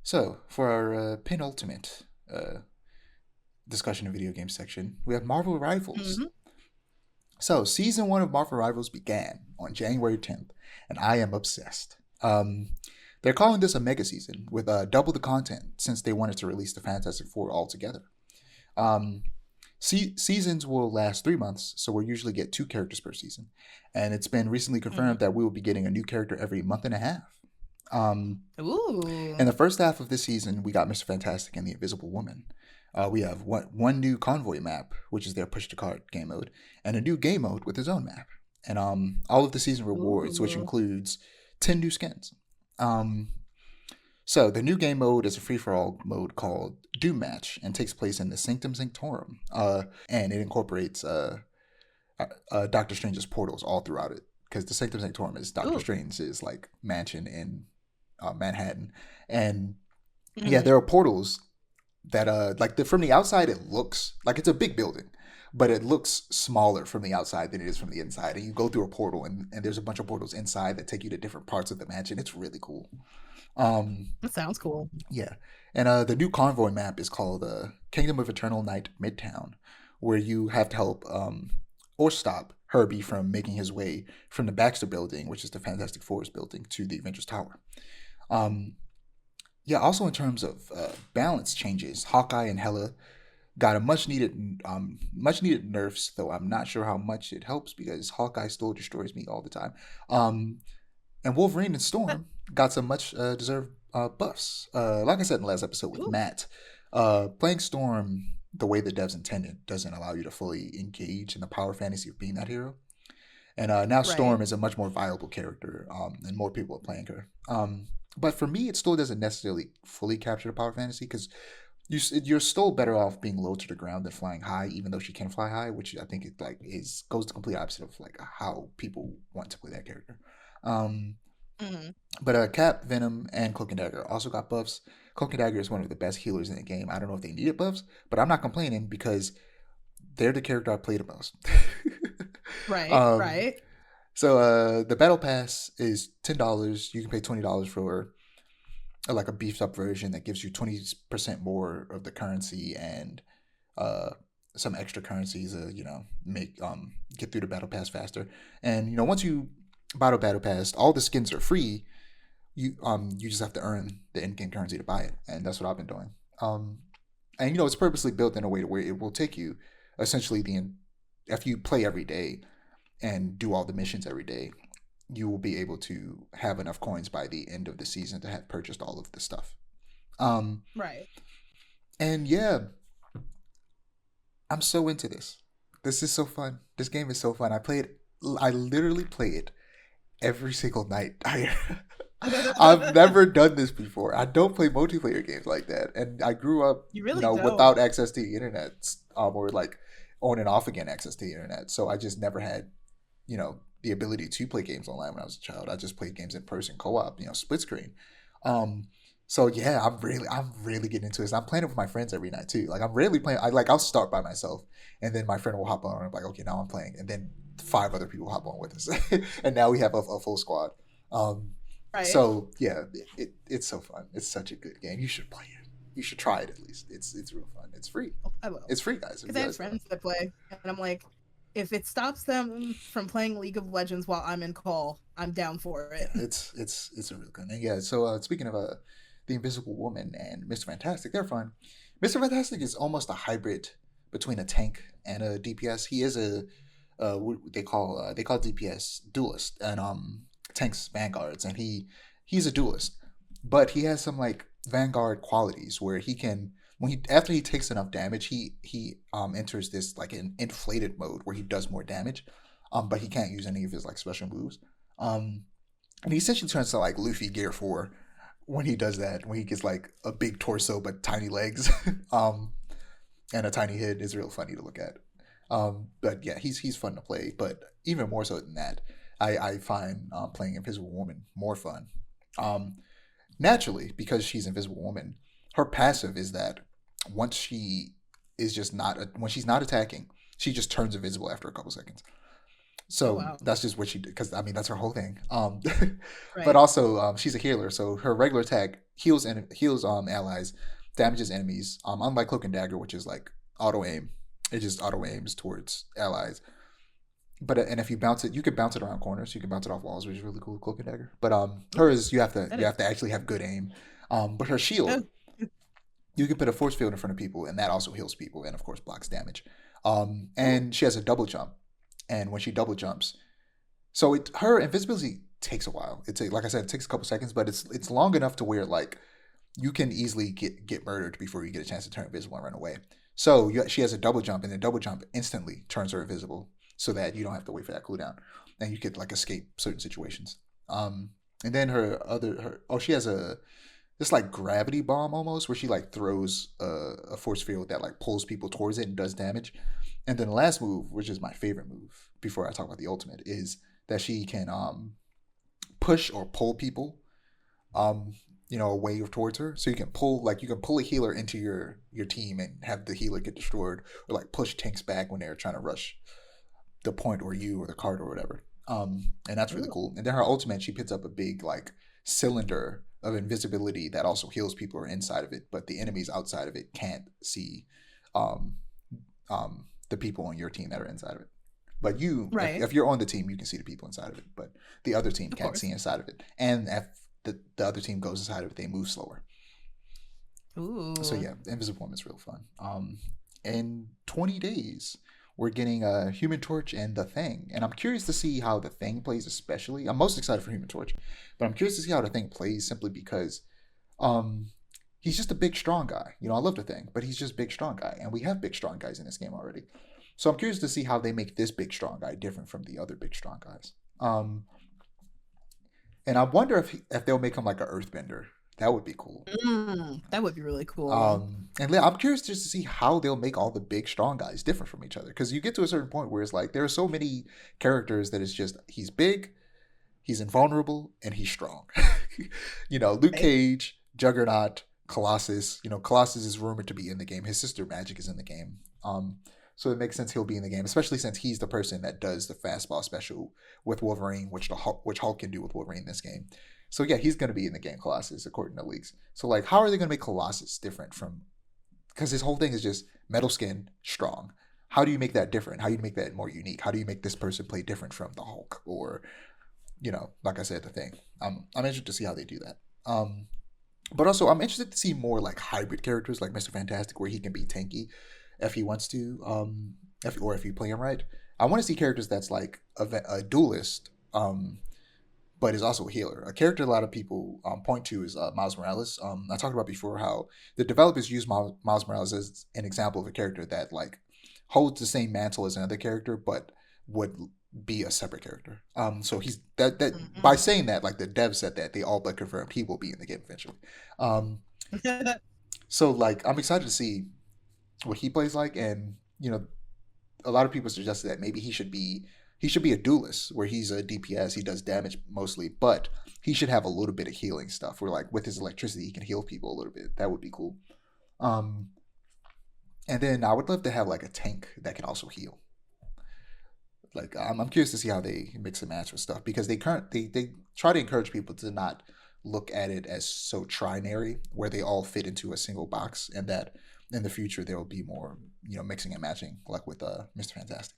So, for our penultimate discussion of video game section, we have Marvel Rivals. Hmm. So, season one of Marvel Rivals began on January 10th, and I am obsessed. They're calling this a mega season with double the content since they wanted to release the Fantastic Four all together. Um, Seasons will last 3 months, so we'll usually get two characters per season. And it's been recently confirmed Hmm. that we will be getting a new character every month and a half. Um, in Ooh. the first half of this season, we got Mr. Fantastic and the Invisible Woman. We have one new convoy map, which is their push to cart game mode, and a new game mode with its own map, and all of the season rewards, which Ooh. includes 10 new skins. Um, so the new game mode is a free for all mode called Doom Match and takes place in the Sanctum Sanctorum, and it incorporates Doctor Strange's portals all throughout it because the Sanctum Sanctorum is Doctor Ooh. Strange's like mansion in Manhattan, and yeah, Hmm. there are portals that from the outside it looks like it's a big building, but it looks smaller from the outside than it is from the inside. And you go through a portal, and there's a bunch of portals inside that take you to different parts of the mansion. It's really cool. Um, That sounds cool. yeah, and the new convoy map is called Kingdom of Eternal Night Midtown, where you have to help or stop Herbie from making his way from the Baxter Building, which is the Fantastic Four's building, to the Avengers Tower. Um, yeah, also in terms of balance changes, Hawkeye and Hela got a much needed nerfs, though I'm not sure how much it helps because Hawkeye still destroys me all the time. Um, and Wolverine and Storm got some much deserved buffs. Like I said in the last episode with Ooh. Matt, playing Storm the way the devs intended doesn't allow you to fully engage in the power fantasy of being that hero. And now Right. Storm is a much more viable character, and more people are playing her. But for me, it still doesn't necessarily fully capture the power fantasy because you're still better off being low to the ground than flying high, even though she can fly high, which I think it like is goes the complete opposite of like how people want to play that character. Um, Hmm. but Cap, Venom, and Cloak and Dagger also got buffs. Cloak and Dagger is one of the best healers in the game. I don't know if they needed buffs, but I'm not complaining because they're the character I play the most. Right. um, Right. so the battle pass is $10. You can pay $20 for like a beefed up version that gives you 20% more of the currency and uh, some extra currencies. Make get through the battle pass faster. And once you battle pass, all the skins are free. You just have to earn the in-game currency to buy it, and that's what I've been doing. Um, and it's purposely built in a way to where it will take you essentially if you play every day and do all the missions every day, you will be able to have enough coins by the end of the season to have purchased all of the stuff. Um, Right. and yeah, I'm so into this. This is so fun. This game is so fun. I literally play it every single night. I've never done this before. I don't play multiplayer games like that, and I grew up, You really don't. without access to the internet, or like on and off again access to the internet. So I just never had, the ability to play games online when I was a child. I just played games in person, co-op, split screen. Um, so yeah, I'm really getting into this. I'm playing it with my friends every night too. Like I'm rarely playing. I'll start by myself, and then my friend will hop on. And I'm like, okay, now I'm playing, and then five other people hop on with us, and now we have a full squad. Um, Right. so yeah, it's so fun. It's such a good game. You should play it. You should try it at least. It's real fun. It's free. I will. It's free, guys. If Because you I have guys don't know. friends that play, and I'm like, if it stops them from playing League of Legends while I'm in call, I'm down for it. Yeah, it's a real good. And yeah. So speaking of the Invisible Woman and Mr. Fantastic, they're fun. Mr. Fantastic is almost a hybrid between a tank and a DPS. He is a what they call DPS duelist, and tanks vanguards, and he's a duelist, but he has some like vanguard qualities where he can when he after he takes enough damage, he enters this like an inflated mode where he does more damage, but he can't use any of his like special moves. Um, and he essentially turns to like Luffy Gear 4 when he does that, when he gets like a big torso but tiny legs, and a tiny head is real funny to look at. But yeah, he's fun to play. But even more so than that, I find playing Invisible Woman more fun. Um, Naturally, because she's Invisible Woman, her passive is that once she is just not when she's not attacking, she just turns invisible after a couple seconds. Oh So wow. that's just what she did because I mean that's her whole thing. But Right. also she's a healer, so her regular attack heals allies, damages enemies. Unlike Cloak and Dagger, which is like auto aim, it just auto aims towards allies. But and if you bounce it, you can bounce it around corners. You can bounce it off walls, which is really cool, Cloak and Dagger. But hers That you is. have to actually have good aim. But her shield, Oh, you can put a force field in front of people, and that also heals people, and of course blocks damage. ooh, And she has a double jump, and when she double jumps, so her invisibility takes a while. Like I said, it takes a couple seconds, but it's long enough to where like you can easily get murdered before you get a chance to turn invisible and run away. So she has a double jump, and the double jump instantly turns her invisible, so that you don't have to wait for that cooldown, and you could like escape certain situations. And then she has a this like gravity bomb almost, where she like throws a force field that like pulls people towards it and does damage. And then the last move, which is my favorite move before I talk about the ultimate, is that she can push or pull people um away or towards her. So you can pull a healer into your team and have the healer get destroyed, or like push tanks back when they're trying to rush the point or you or the card or whatever. And that's really ooh. cool. And then her ultimate, she puts up a big like cylinder of invisibility that also heals people who are inside of it, but the enemies outside of it can't see um the people on your team that are inside of it. But Right. if you're on the team, you can see the people inside of it, but the other team Of can't see course. inside of it. And if the other team goes inside of it, they move slower. So Ooh. yeah, Invisible Woman is real fun. In 20 days, we're getting a Human Torch and the Thing, and I'm curious to see how the Thing plays. Especially, I'm most excited for Human Torch, but I'm curious to see how the Thing plays simply because, um, he's just a big strong guy. I love the Thing, but he's just big strong guy, and we have big strong guys in this game already. So I'm curious to see how they make this big strong guy different from the other big strong guys. And I wonder if they'll make him like an Earthbender. That would be cool. That would be really cool. And I'm curious just to see how they'll make all the big strong guys different from each other, because you get to a certain point where it's like there are so many characters that it's just he's big, he's invulnerable, and he's strong. Luke Right? Cage, Juggernaut, Colossus. Colossus is rumored to be in the game. His sister Magic is in the game. So it makes sense he'll be in the game, especially since he's the person that does the fastball special with Wolverine, which Hulk can do with Wolverine in this game. So yeah, he's going to be in the game, Colossus, according to leaks. So like, how are they going to make Colossus different from? Because his whole thing is just metal skin, strong. How do you make that different? How do you make that more unique? How do you make this person play different from the Hulk, or like I said, the Thing? I'm interested to see how they do that. But also I'm interested to see more like hybrid characters like Mr. Fantastic, where he can be tanky if he wants to, if you play him right. I want to see characters that's like a duelist, but is also a healer. A character a lot of people point to is Miles Morales. I talked about before how the developers use Miles Morales as an example of a character that like holds the same mantle as another character, but would be a separate character. So he's that by Mm-mm. saying that, like the dev said that they all but confirmed he will be in the game eventually. Um, so like I'm excited to see what he plays like, and a lot of people suggested that maybe he should be a duelist where he's a DPS. He does damage mostly, but he should have a little bit of healing stuff. Where like with his electricity, he can heal people a little bit. That would be cool. Um, and then I would love to have like a tank that can also heal. Like I'm curious to see how they mix and match with stuff, because they try to encourage people to not look at it as so trinary, where they all fit into a single box, and that in the future there will be more mixing and matching like with Mr. Fantastic.